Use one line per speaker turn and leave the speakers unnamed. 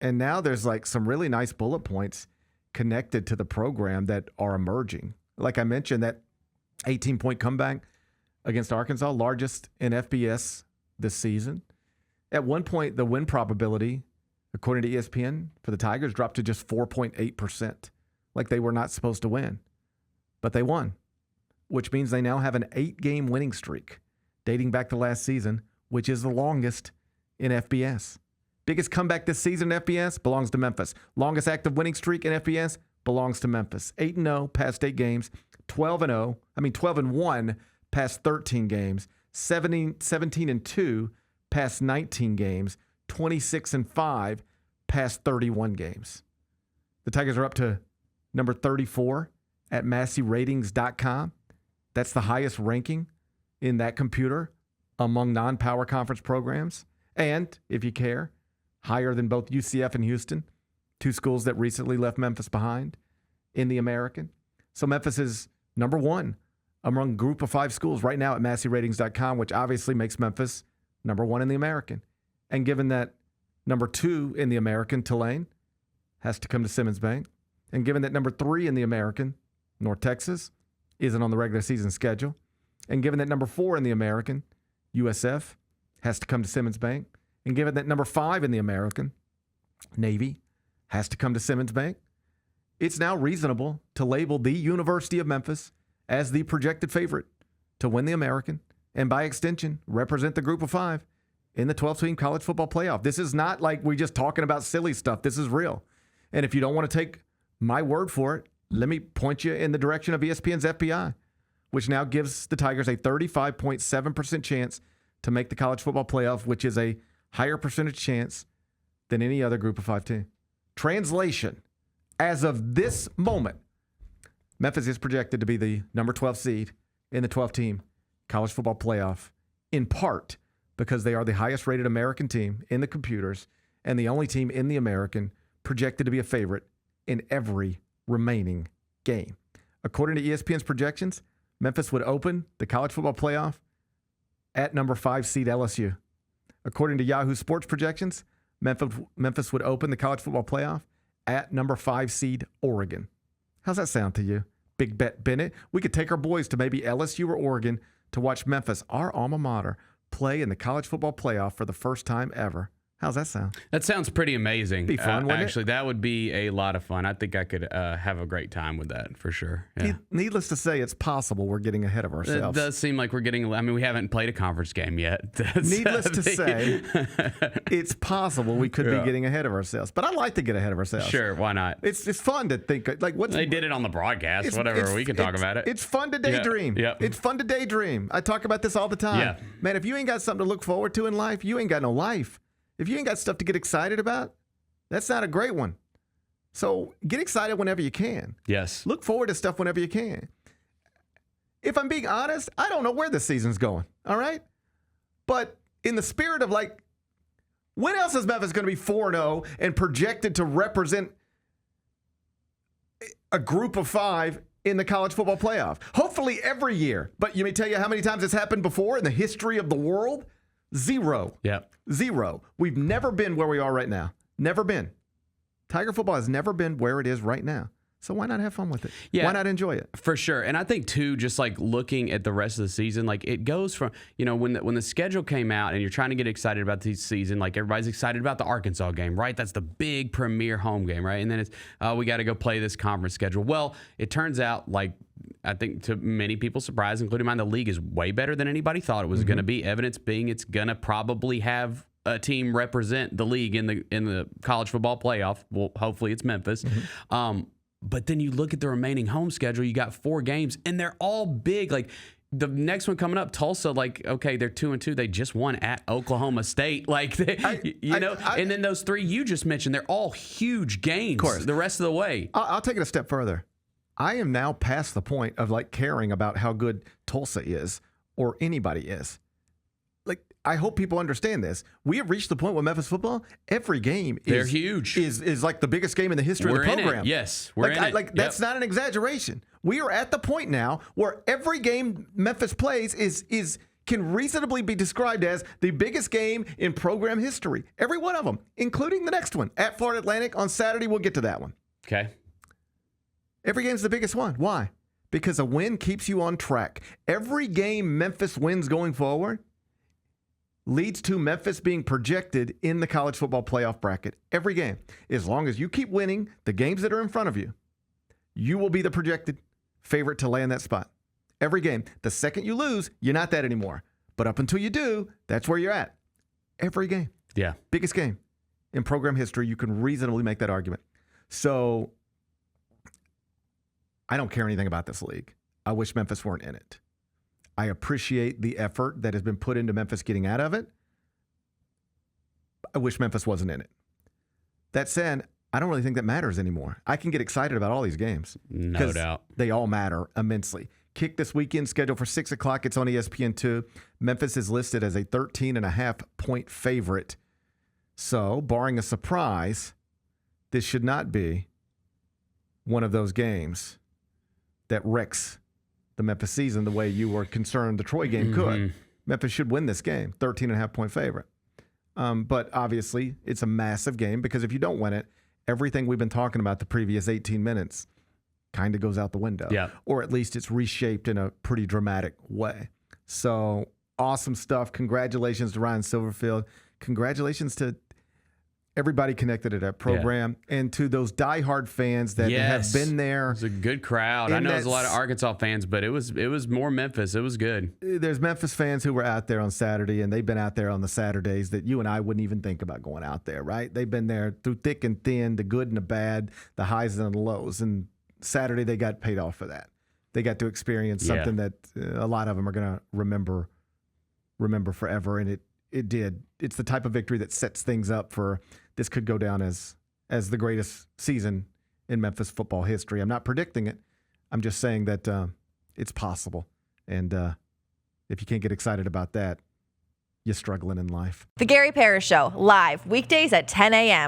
And now there's like some really nice bullet points connected to the program that are emerging. Like I mentioned, that 18-point comeback against Arkansas, largest in FBS this season. At one point, the win probability, according to ESPN, for the Tigers dropped to just 4.8%. Like they were not supposed to win. But they won, which means they now have an 8-game winning streak dating back to last season, which is the longest in FBS. Biggest comeback this season in FBS belongs to Memphis. Longest active winning streak in FBS belongs to Memphis. 8-0 past 8 games, 12-1 past 13 games, 17-2 past 19 games, 26-5 past 31 games. The Tigers are up to number 34 at MasseyRatings.com. That's the highest ranking in that computer among non-power conference programs. And, if you care, higher than both UCF and Houston, 2 schools that recently left Memphis behind in the American. So Memphis is number 1 among group of 5 schools right now at MasseyRatings.com, which obviously makes Memphis number 1 in the American. And given that number 2 in the American, Tulane, has to come to Simmons Bank, and given that number 3 in the American, North Texas, isn't on the regular season schedule, and given that number 4 in the American, USF, has to come to Simmons Bank, and given that number 5 in the American, Navy, has to come to Simmons Bank, it's now reasonable to label the University of Memphis as the projected favorite to win the American and, by extension, represent the group of 5 in the 12-team college football playoff. This is not like we're just talking about silly stuff. This is real. And if you don't want to take my word for it, let me point you in the direction of ESPN's FPI, which now gives the Tigers a 35.7% chance to make the college football playoff, which is a higher percentage chance than any other group of 5 team. Translation, as of this moment, Memphis is projected to be the number 12 seed in the 12-team college football playoff, in part because they are the highest rated American team in the computers and the only team in the American projected to be a favorite in every remaining game. According to ESPN's projections, Memphis would open the college football playoff at number 5 seed LSU. According to Yahoo Sports projections, Memphis would open the college football playoff at number 5 seed Oregon. How's that sound to you? Big bet, Bennett. We could take our boys to maybe LSU or Oregon to watch Memphis, our alma mater, play in the college football playoff for the first time ever. How's that sound?
That sounds pretty amazing.
Be fun, wouldn't
actually, that would be a lot of fun. I think I could have a great time with that for sure. Yeah.
Needless to say, it's possible we're getting ahead of ourselves.
It does seem like we're getting. I mean, we haven't played a conference game yet.
Needless to say, it's possible we could be getting ahead of ourselves. But I like to get ahead of ourselves.
Sure, why not?
It's fun to think like what
they did it on the broadcast. Whatever, we can talk about it.
It's fun to daydream.
Yeah.
It's fun to daydream. I talk about this all the time.
Yeah.
Man, if you ain't got something to look forward to in life, you ain't got no life. If you ain't got stuff to get excited about, that's not a great one. So get excited whenever you can.
Yes.
Look forward to stuff whenever you can. If I'm being honest, I don't know where this season's going, all right? But in the spirit of like, when else is Memphis going to be 4-0 and projected to represent a group of 5 in the college football playoff? Hopefully every year. But let me tell you how many times it's happened before in the history of the world. 0.
Yep.
0. We've never been where we are right now. Never been. Tiger football has never been where it is right now. So why not have fun with it?
Yeah,
why not enjoy it?
For sure. And I think, too, just like looking at the rest of the season, like it goes from, when the schedule came out and you're trying to get excited about the season, like everybody's excited about the Arkansas game, right? That's the big premier home game, right? And then it's, we got to go play this conference schedule. Well, it turns out, like, I think to many people's surprise, including mine, the league is way better than anybody thought it was going to be. Evidence being it's going to probably have a team represent the league in the college football playoff. Well, hopefully it's Memphis. But then you look at the remaining home schedule, you got 4 games, and they're all big. Like the next one coming up, Tulsa, like, okay, they're 2-2. They just won at Oklahoma State. Like, and then those 3 you just mentioned, they're all huge games. Of course. The rest of the way.
I'll take it a step further. I am now past the point of like caring about how good Tulsa is or anybody is. Like, I hope people understand this. We have reached the point with Memphis football. Every game
they're huge.
Is like the biggest game in the history of the program.
In it. Yes, we're in it.
That's not an exaggeration. We are at the point now where every game Memphis plays is can reasonably be described as the biggest game in program history. Every one of them, including the next one at Florida Atlantic on Saturday. We'll get to that one.
Okay.
Every game's the biggest one. Why? Because a win keeps you on track. Every game Memphis wins going forward leads to Memphis being projected in the college football playoff bracket. Every game. As long as you keep winning the games that are in front of you, you will be the projected favorite to land that spot. Every game. The second you lose, you're not that anymore. But up until you do, that's where you're at. Every game.
Yeah.
Biggest game in program history. You can reasonably make that argument. So I don't care anything about this league. I wish Memphis weren't in it. I appreciate the effort that has been put into Memphis getting out of it. I wish Memphis wasn't in it. That said, I don't really think that matters anymore. I can get excited about all these games.
No doubt.
They all matter immensely. Kick this weekend scheduled for 6 o'clock. It's on ESPN2. Memphis is listed as a 13.5-point favorite. So, barring a surprise, this should not be one of those games that wrecks the Memphis season the way you were concerned the Troy game could. Memphis should win this game, 13.5-point favorite. But obviously, it's a massive game because if you don't win it, everything we've been talking about the previous 18 minutes kind of goes out the window.
Yeah.
Or at least it's reshaped in a pretty dramatic way. So, awesome stuff. Congratulations to Ryan Silverfield. Congratulations to everybody connected to that program and to those diehard fans that have been there.
It was a good crowd. I know there's a lot of Arkansas fans, but it was more Memphis. It was good.
There's Memphis fans who were out there on Saturday, and they've been out there on the Saturdays that you and I wouldn't even think about going out there, right? They've been there through thick and thin, the good and the bad, the highs and the lows. And Saturday, they got paid off for that. They got to experience something that a lot of them are going to remember forever, and it did. It's the type of victory that sets things up for this could go down as the greatest season in Memphis football history. I'm not predicting it. I'm just saying that it's possible. And if you can't get excited about that, you're struggling in life.
The Gary Parrish Show, live weekdays at 10 a.m.